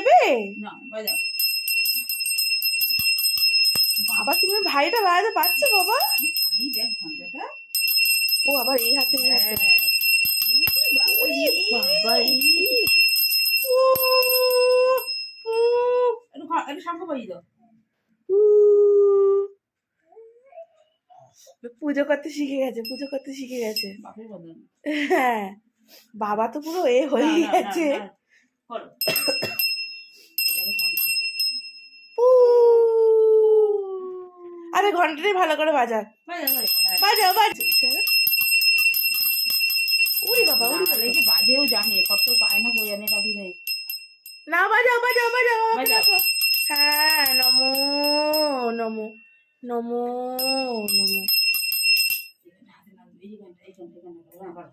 নেবে? না বাজাও। বাবা তুমি ভাইটা বাজাতে পারছো বাবা? ভারী দেখ ঘন্টাটা। ও আবার এই হাতে এই হাতে। ওরে বাবা রে। উ, উ, একটু শঙ্খ বাজিয়ে দাও। উ। পুজো করতে শিখে গেছে, পুজো করতে শিখে গেছে। বাপের বদন। হ্যাঁ বাবা তো পুরো এ হয়ে গেছে। করো। এটাকে শঙ্খ। উ। আরে ঘন্টাটাই ভালো করে বাজা। বাজাও বাজাও, হ্যাঁ। বাজাও বাজাও। উরি বাবা উরি না, এই যে বাজেও জানে, ফট করে পায় না বোঝানে কাঁদি নেই। না বাজাও বাজাও বাজাও বাজাও। হ্যাঁ নমো নমো নমো নমো। হাতে লাগবে, এই গানটা, এই গানটা, এই গানটা করো, হ্যাঁ, করো।